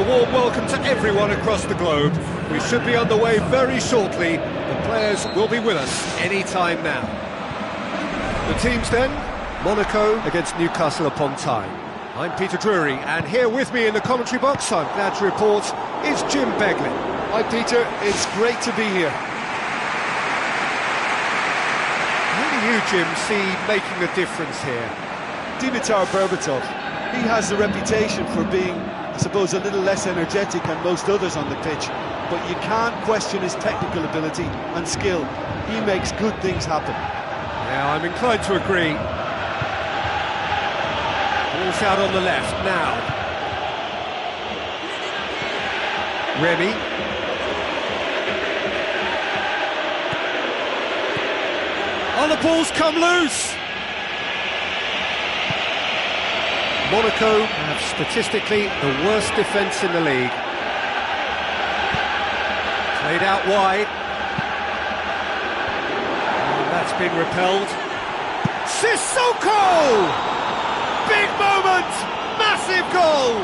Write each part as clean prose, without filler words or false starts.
a warm welcome to everyone across the globe. We should be on the way very shortly. The players will be with us any time now. The teams then, Monaco against Newcastle upon Tyne. I'm Peter Drury, and here with me in the commentary box, I'm glad to report, is Jim Beglin. Hi Peter, it's great to be here. Who do you, Jim, see making the difference here? Dimitar Berbatov. He has the reputation for being, I suppose, a little less energetic than most others on the pitch, but you can't question his technical ability and skill. He makes good things happen. Yeah, I'm inclined to agree. Ball's out on the left now. Remy. Oh, the ball's come loose! Monaco have statistically the worst defence in the league. Played out wide. And that's been repelled. Sissoko! Big moment! Massive goal!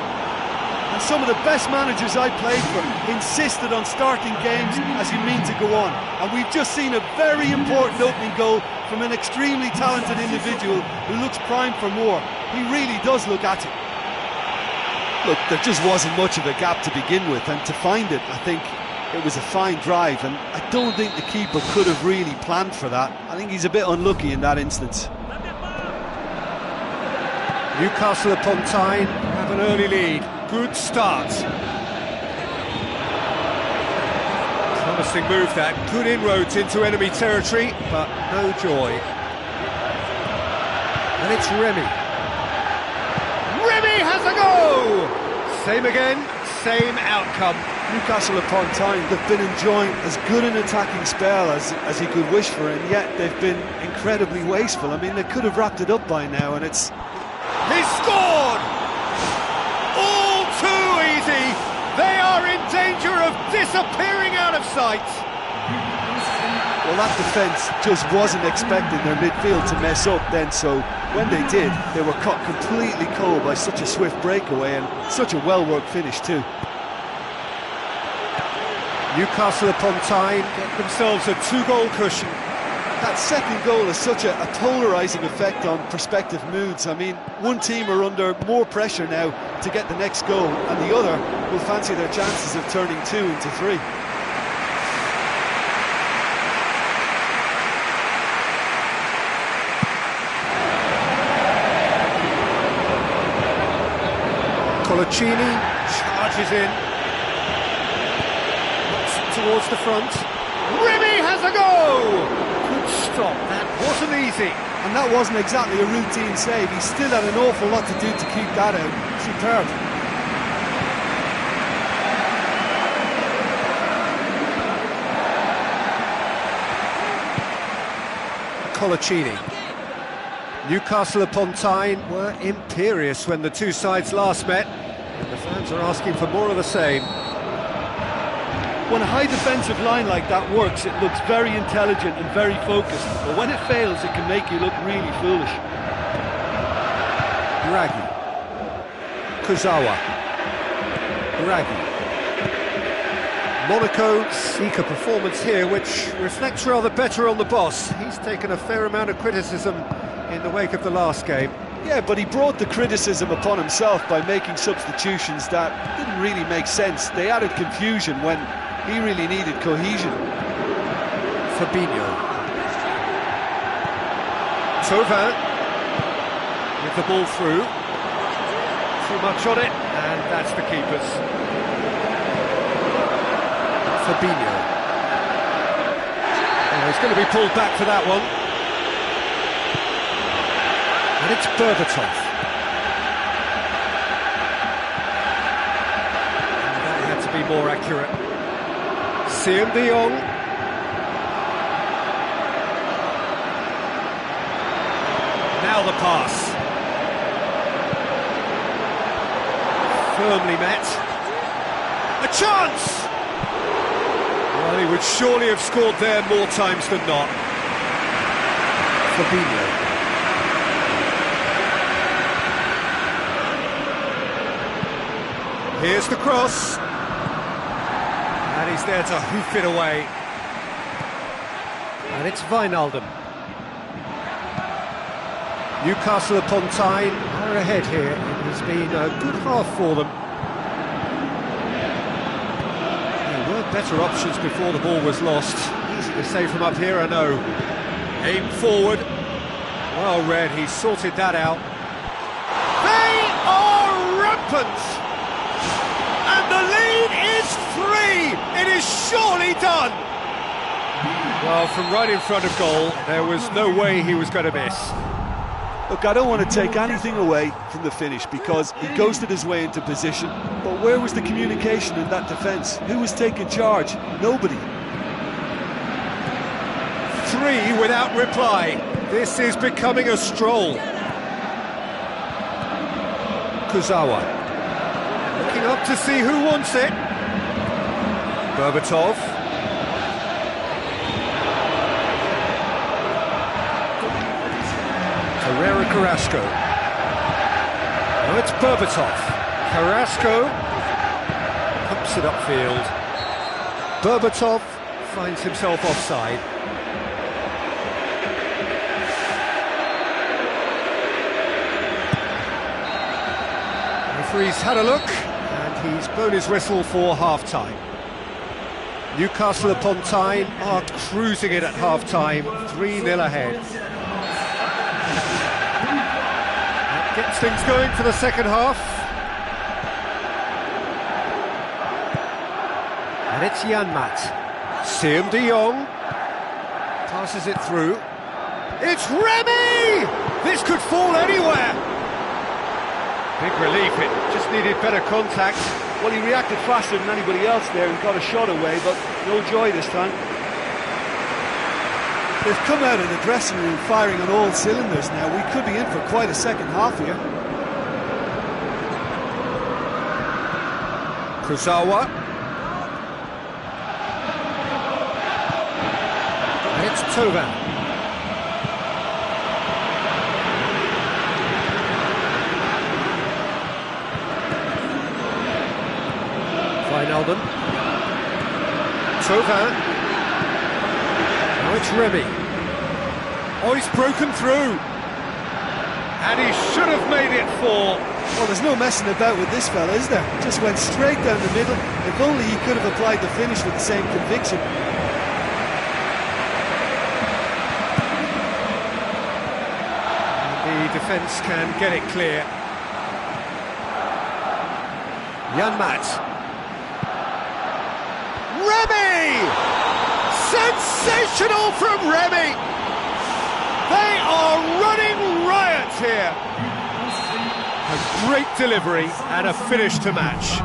And some of the best managers I played for insisted on starting games as you mean to go on. And we've just seen a very important opening goal from an extremely talented individual who looks primed for more. He really does look at it. Look, there just wasn't much of a gap to begin with, and to find it, I think it was a fine drive, and I don't think the keeper could have really planned for that. I think he's a bit unlucky in that instance. Newcastle upon Tyne have an early lead. Good start. Promising move that. Good inroads into enemy territory, but no joy. And it's Remy. Remy has a go! Same again, same outcome. Newcastle upon Tyne, they've been enjoying as good an attacking spell as he could wish for, and yet they've been incredibly wasteful. I mean, they could have wrapped it up by now, and it's... He scored! All too easy! They are in danger of disappearing out of sight! Well, that defence just wasn't expecting their midfield to mess up then, so when they did, they were caught completely cold by such a swift breakaway and such a well-worked finish too. Newcastle upon Tyne get themselves a two-goal cushion. That second goal has such a polarising effect on prospective moods. I mean, one team are under more pressure now to get the next goal, and the other will fancy their chances of turning 2 into 3. Coloccini charges in. Looks towards the front. Remy has a go! Good stop, that wasn't easy. And that wasn't exactly a routine save. He still had an awful lot to do to keep that out. Superb. Coloccini. Newcastle upon Tyne were imperious when the two sides last met, and the fans are asking for more of the same. When a high defensive line like that works, it looks very intelligent and very focused, but when it fails, it can make you look really foolish. Raggi. Kurzawa. Raggi. Monaco seek a performance here which reflects rather better on the boss. He's taken a fair amount of criticism in the wake of the last game. Yeah, but he brought the criticism upon himself by making substitutions that didn't really make sense. They added confusion when he really needed cohesion. Fabinho. Thauvin with the ball through. Too much on it, and that's the keeper's. Fabinho. Oh, he's going to be pulled back for that one. And it's Berbatov. And that had to be more accurate. Siem de Jong. Now the pass. Firmly met. A chance! Well, he would surely have scored there more times than not. Fabinho. Here's the cross. And he's there to hoof it away. And it's Wijnaldum. Newcastle upon Tyne are ahead here. It has been a good half for them. There were better options before the ball was lost. Easy to say from up here, I know. Aim forward. Well read, he sorted that out. They are rampant! And the lead is 3! It is surely done! Well, from right in front of goal, there was no way he was going to miss. Look, I don't want to take anything away from the finish because he ghosted his way into position, but where was the communication in that defence? Who was taking charge? Nobody. 3 without reply. This is becoming a stroll. Kurzawa looking up to see who wants it. Berbatov. Herrera Carrasco. Now it's Berbatov. Carrasco pumps it upfield. Berbatov finds himself offside. Referee's had a look and he's blown his whistle for half-time. Newcastle upon Tyne are cruising it at half-time, 3-0 ahead. That gets things going for the second half. And it's Janmaat. Siem de Jong passes it through. It's Remy! This could fall anywhere. Big relief, it just needed better contact. Well, he reacted faster than anybody else there and got a shot away, but no joy this time. They've come out of the dressing room firing on all cylinders now. We could be in for quite a second half here. Kurzawa. And it's Tovan. Wijnaldum. Tovan. Now it's Remy. Oh, he's broken through. And he should have made it 4. Well, there's no messing about with this fella, is there? Just went straight down the middle. If only he could have applied the finish with the same conviction. The defence can get it clear. Janmaat. Remy! Sensational from Remy! They are running riot here. A great delivery and a finish to match.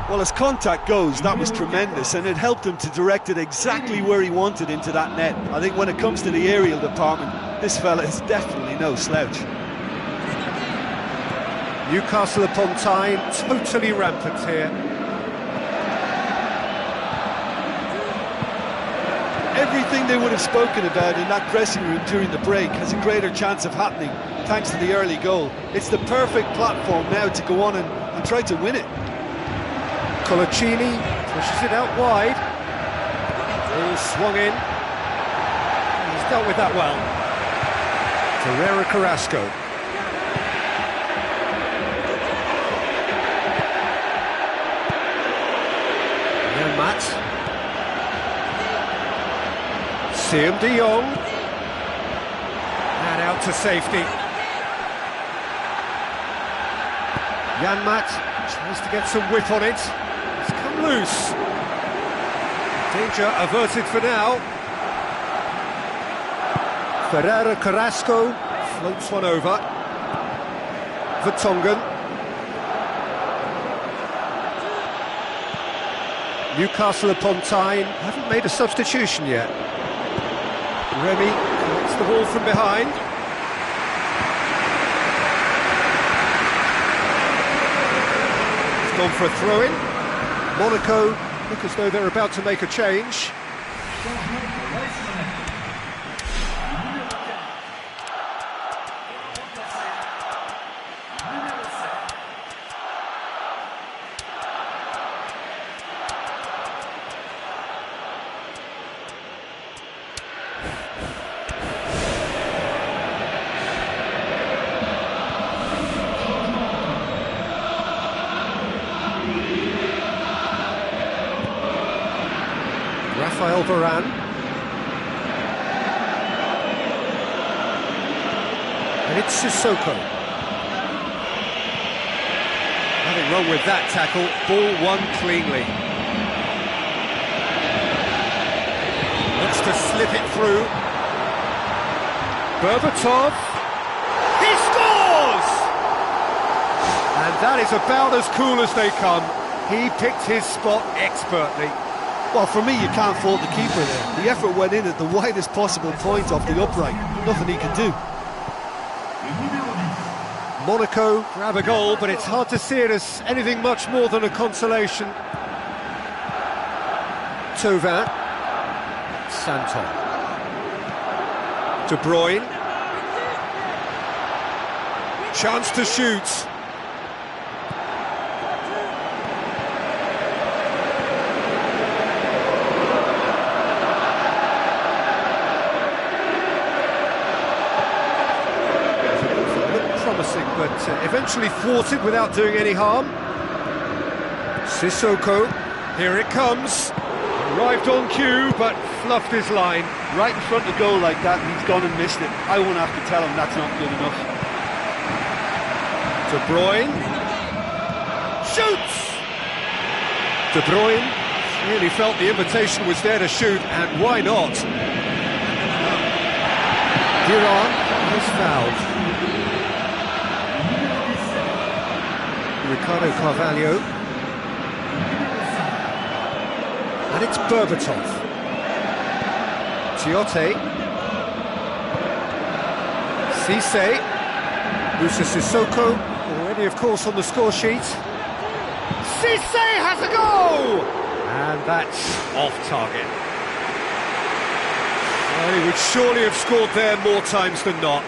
Well, as contact goes, that was tremendous, and it helped him to direct it exactly where he wanted into that net. I think when it comes to the aerial department, this fella is definitely no slouch. Newcastle upon Tyne, totally rampant here. Everything they would have spoken about in that dressing room during the break has a greater chance of happening thanks to the early goal. It's the perfect platform now to go on and try to win it. Colaccini pushes it out wide. Ball swung in. He's dealt with that well. Herrera Carrasco. Janmaat. Siem de Jong. And out to safety. Janmaat tries to get some whip on it. It's come loose. Danger averted for now. Herrera Carrasco floats one over. Vertonghen. Newcastle upon Tyne haven't made a substitution yet. Remy collects the ball from behind. It's gone for a throw-in. Monaco look as though they're about to make a change. Rafael Varane. And it's Sissoko. Nothing wrong with that tackle, ball won cleanly. Looks to slip it through. Berbatov. He scores! And that is about as cool as they come. He picked his spot expertly. Well, for me, you can't fault the keeper there. The effort went in at the widest possible point off the upright. Nothing he could do. Monaco grab a goal, but it's hard to see it as anything much more than a consolation. Thauvin. Santon. De Bruyne. Chance to shoot. Promising, but eventually thwarted without doing any harm. Sissoko. Here it comes. Arrived on cue, but fluffed his line. Right in front of goal like that, and he's gone and missed it. I won't have to tell him that's not good enough. De Bruyne. Shoots! De Bruyne really felt the invitation was there to shoot, and why not? Duran is fouled. Ricardo Carvalho. And it's Berbatov. Tiote. Cisse. Moussa Sissoko, already of course on the score sheet. Cisse has a goal! And that's off target. Well, he would surely have scored there more times than not.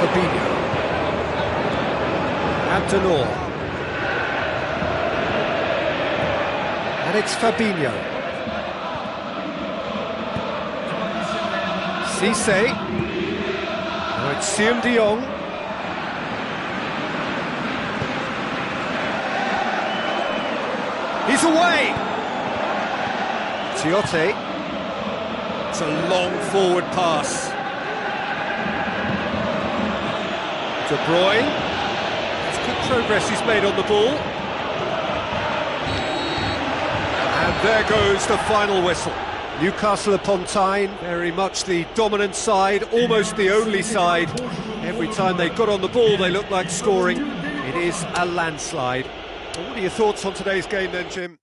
Fabinho. Abdenor. And it's Fabinho. Cisse. Now it's Siem de Jong. He's away! Tiote. It's a long forward pass. De Bruyne. It's good progress he's made on the ball. And there goes the final whistle. Newcastle upon Tyne, very much the dominant side, almost the only side. Every time they got on the ball, they looked like scoring. It is a landslide. Well, what are your thoughts on today's game then, Jim?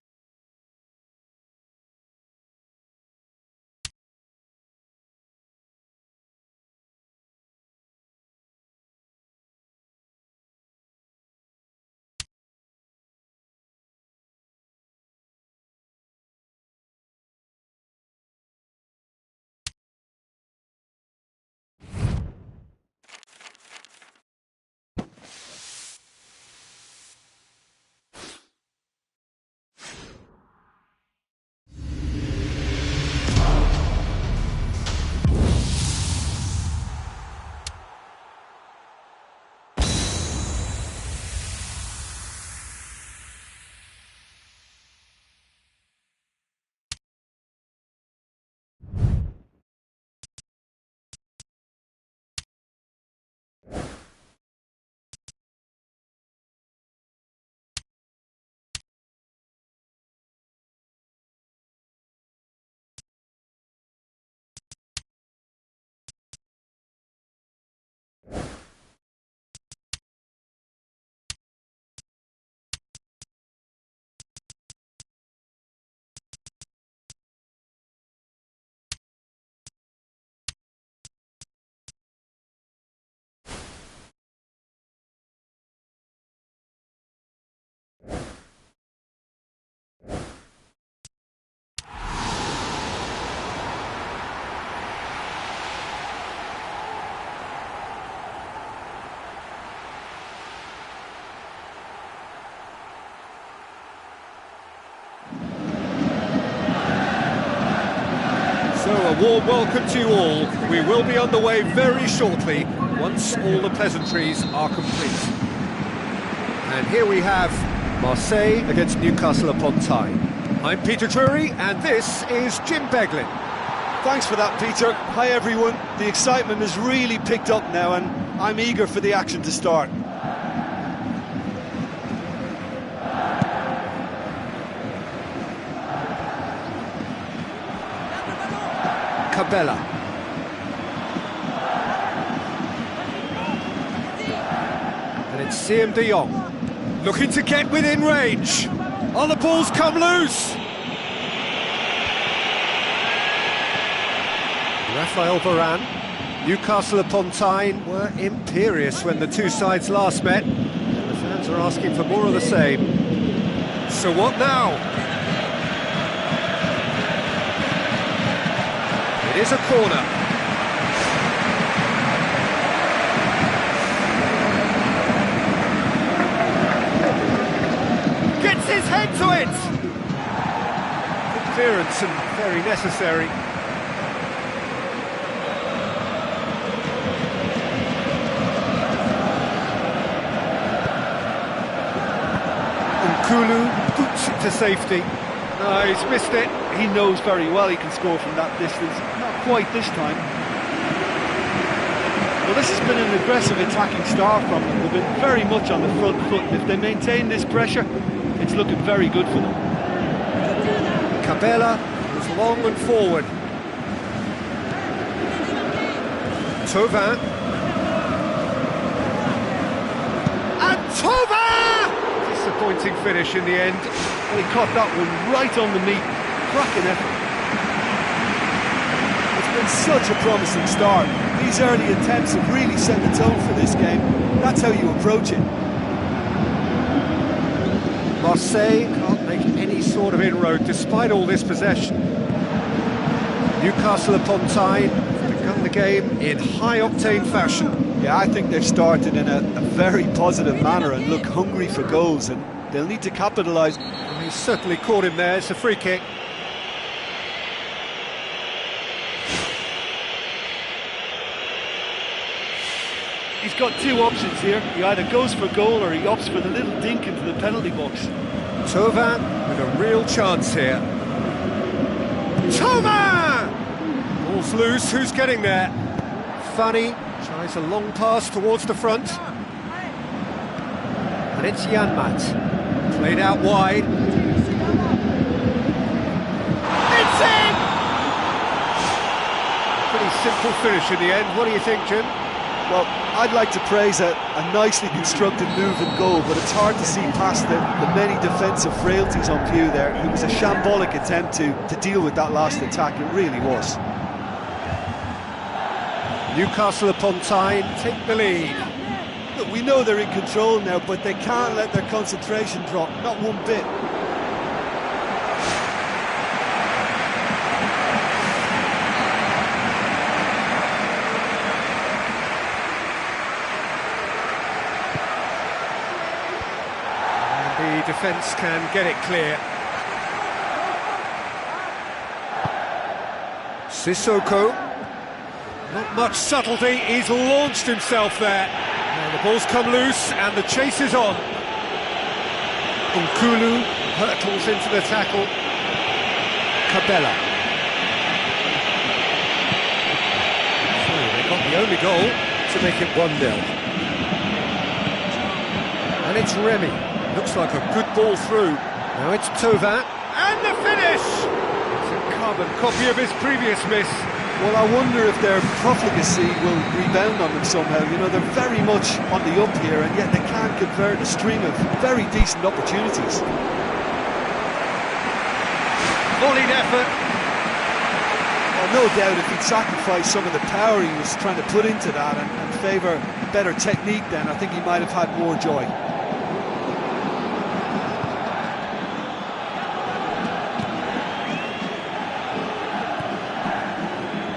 So a warm welcome to you all. We will be underway very shortly, once all the pleasantries are complete. And here we have Marseille against Newcastle upon Tyne. I'm Peter Drury, and this is Jim Beglin. Thanks for that, Peter. Hi everyone. The excitement has really picked up now, and I'm eager for the action to start. Cabella. And it's Siem de Jong. Looking to get within range. Oh, the ball's come loose. Raphael Varane. Newcastle upon Tyne were imperious when the two sides last met. And the fans are asking for more of the same. So what now? It is a corner. Gets his head to it! Good clearance and very necessary. Kulu boots it to safety. No, he's missed it. He knows very well he can score from that distance. Not quite this time. Well, this has been an aggressive attacking start from them. They've been very much on the front foot. If they maintain this pressure, it's looking very good for them. Cabella is long and forward. Thauvin. And Thauvin! Disappointing finish in the end. Well, he caught that one right on the meat. Cracking effort. It's been such a promising start. These early attempts have really set the tone for this game. That's how you approach it. Marseille can't make any sort of inroad despite all this possession. Newcastle upon Tyne have begun the game in high-octane fashion. Yeah, I think they've started in a very positive manner and look hungry for goals, and they'll need to capitalise. Well, he's certainly caught him there. It's a free kick. He's got two options here. He either goes for goal or he opts for the little dink into the penalty box. Thauvin with a real chance here. Thauvin! Ball's loose, who's getting there? Funny, tries a long pass towards the front. And it's Janmaat. Played out wide. It's in! Pretty simple finish in the end. What do you think, Jim? Well, I'd like to praise a nicely constructed move and goal, but it's hard to see past the many defensive frailties on view there. It was a shambolic attempt to deal with that last attack, it really was. Newcastle upon Tyne take the lead. Look, we know they're in control now, but they can't let their concentration drop, not one bit. The defence can get it clear. Sissoko. Not much subtlety, he's launched himself there. Now the ball's come loose and the chase is on. Nkulu hurtles into the tackle. Cabella. So they got the only goal to make it 1-0. And it's Remy. Looks like a good ball through. Now it's Thauvin. And the finish! It's a carbon copy of his previous miss. Well, I wonder if their profligacy will rebound on them somehow. You know, they're very much on the up here, and yet they can't convert a string of very decent opportunities. Volleyed effort. Well, no doubt if he'd sacrificed some of the power he was trying to put into that and favour better technique, then I think he might have had more joy.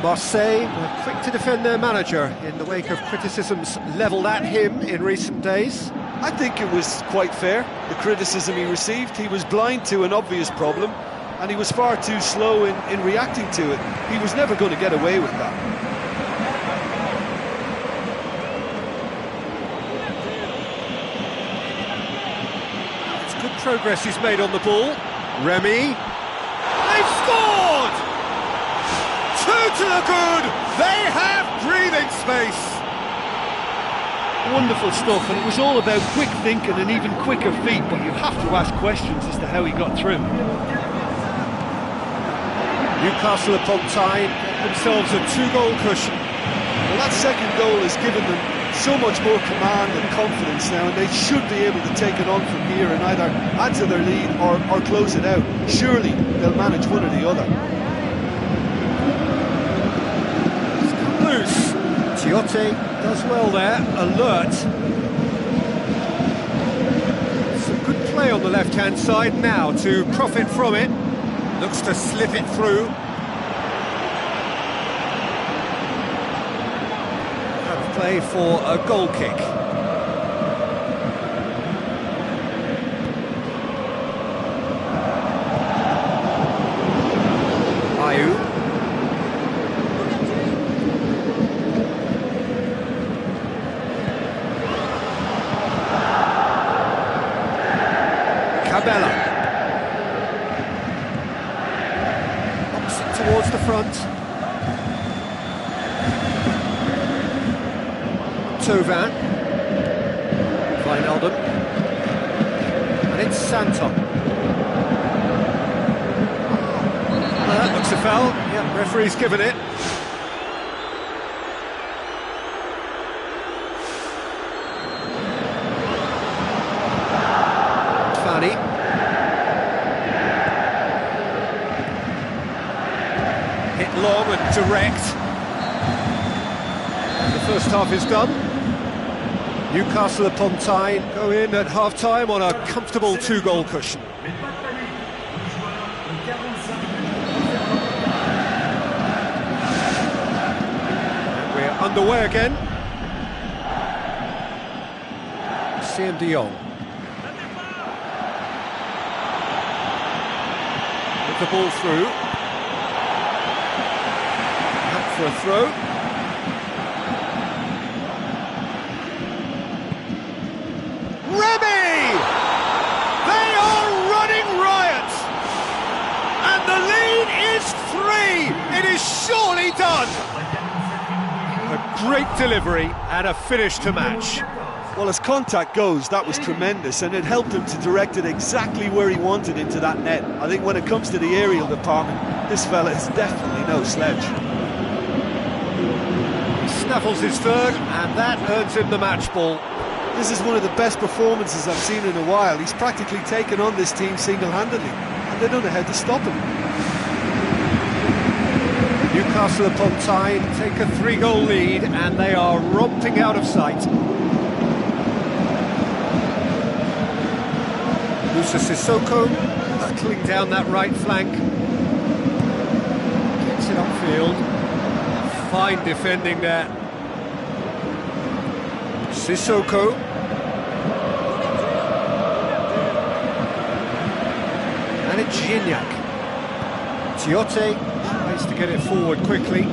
Marseille were quick to defend their manager in the wake of criticisms levelled at him in recent days. I think it was quite fair, the criticism he received. He was blind to an obvious problem, and he was far too slow in reacting to it. He was never going to get away with that. Progress is made on the ball. Remy. They've scored! Two to the good! They have breathing space! Wonderful stuff, and it was all about quick thinking and even quicker feet, but you have to ask questions as to how he got through. Newcastle upon time, themselves a 2-goal cushion. Well, that second goal has given them so much more command and confidence now, and they should be able to take it on from here and either add to their lead or close it out. Surely they'll manage one or the other. It's come loose. Tiote does well there, alert. Some good play on the left-hand side now to profit from it. Looks to slip it through. Have play for a goal kick. Ayew. Cabella. Towards the front. Tovan. Wijnaldum. And it's Santon. That looks a foul. Yeah, referee's given it. Fanny. Long and direct. The first half is done. Newcastle upon time go in at half-time on a comfortable 2-goal cushion. And we're underway again. CM de Jong. With the ball through. For a throw. Remy! They are running riot! And the lead is 3! It is surely done! A great delivery and a finish to match. Well, as contact goes, that was tremendous, and it helped him to direct it exactly where he wanted into that net. I think when it comes to the aerial department, this fella is definitely no sledge. Snaffles his third, and that earns him the match ball. This is one of the best performances I've seen in a while. He's practically taken on this team single-handedly, and they don't know how to stop him. Newcastle upon time take a 3-goal lead, and they are romping out of sight. Musa Sissoko battling down that right flank. Gets it upfield. Fine defending there. Sissoko. And it's Gignac. Tiote tries to get it forward quickly.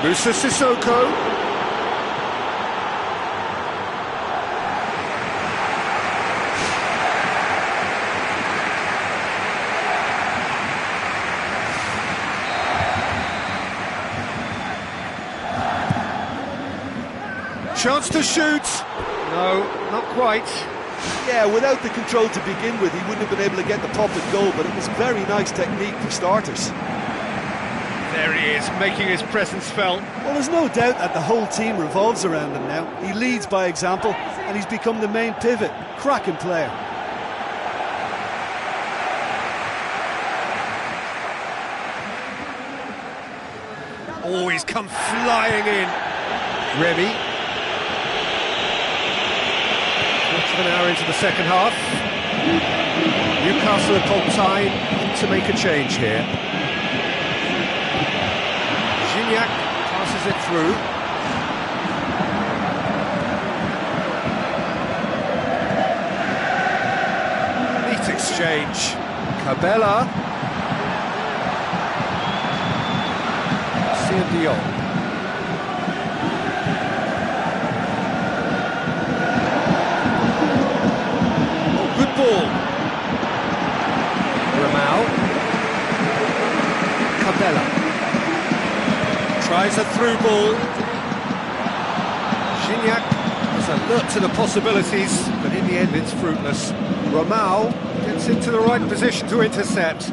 Musa Sissoko. Chance to shoot. No, not quite. Yeah, without the control to begin with, he wouldn't have been able to get the pop and goal, but it was very nice technique for starters. There he is, making his presence felt. Well, there's no doubt that the whole team revolves around him now. He leads by example, and he's become the main pivot. Cracking player. Always come flying in. Remy. An hour into the second half. Newcastle upon time to make a change here. Gignac passes it through. Neat exchange. Cabella. CM de Jong. Cabella tries a through ball. Gignac is alert to the possibilities, but in the end it's fruitless. Romao gets into the right position to intercept.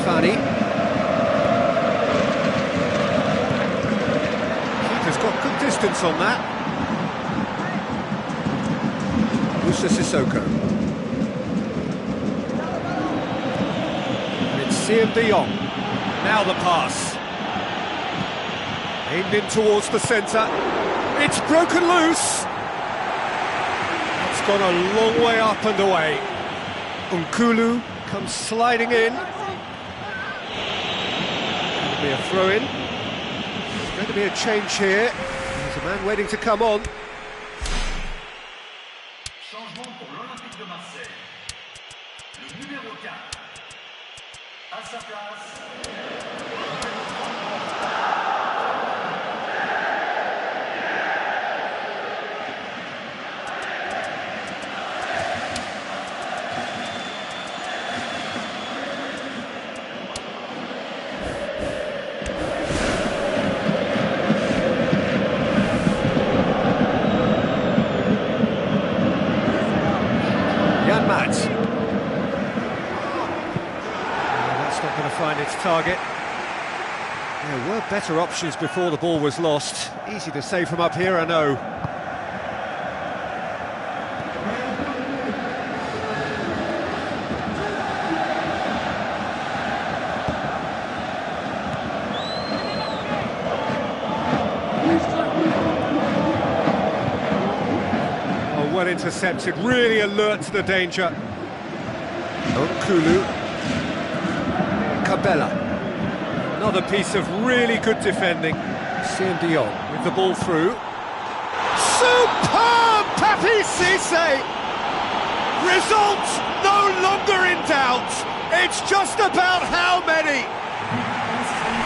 Fanny. Keeper's got good distance on that. Musa Sissoko. And it's Siem de Jong. Now the pass. Aimed in towards the centre. It's broken loose. It's gone a long way up and away. Nkulu comes sliding in. It'll be a throw-in. There's going to be a change here. There's a man waiting to come on. Changement pour l'Olympique de Marseille. Le numéro 4. À sa place. That's not going to find its target. There were better options before the ball was lost. Easy to say from up here, I know. Oh, well intercepted, really alert to the danger. Nkulu. Cabella. Another piece of really good defending. Siem de Jong with the ball through. Superb! Papi Cisse! Result no longer in doubt. It's just about how many.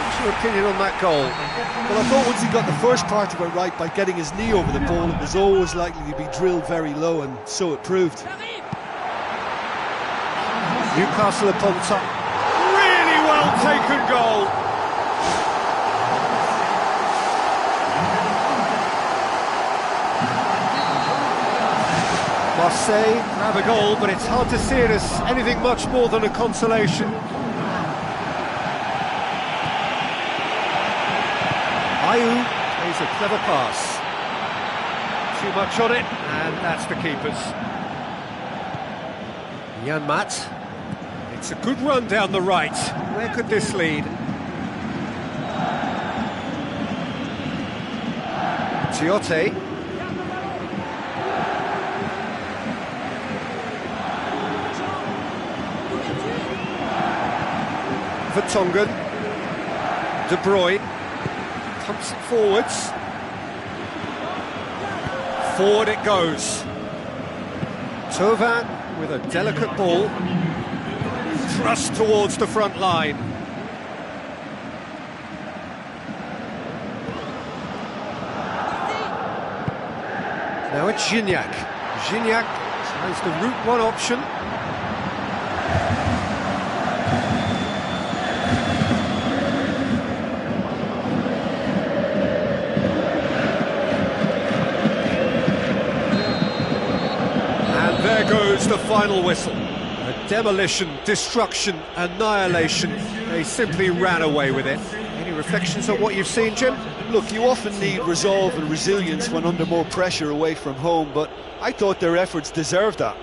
What's your opinion on that goal? Well, I thought once he got the first part of it right by getting his knee over the ball, it was always likely to be drilled very low, and so it proved. Newcastle upon top. Really well taken goal. Marseille have a goal, but it's hard to see it as anything much more than a consolation. Ayew plays a clever pass. Too much on it, and that's the keeper's. Janmaat. It's a good run down the right. Where could this lead? Tiote. Vertonghen. De Bruyne. Pumps it forwards. Forward it goes. Thauvin with a delicate ball. Thrust towards the front line. Now it's Gignac. Gignac tries the route one option. And there goes the final whistle. Demolition, destruction, annihilation. They simply ran away with it. Any reflections on what you've seen, Jim? Look, you often need resolve and resilience when under more pressure away from home, but I thought their efforts deserved that.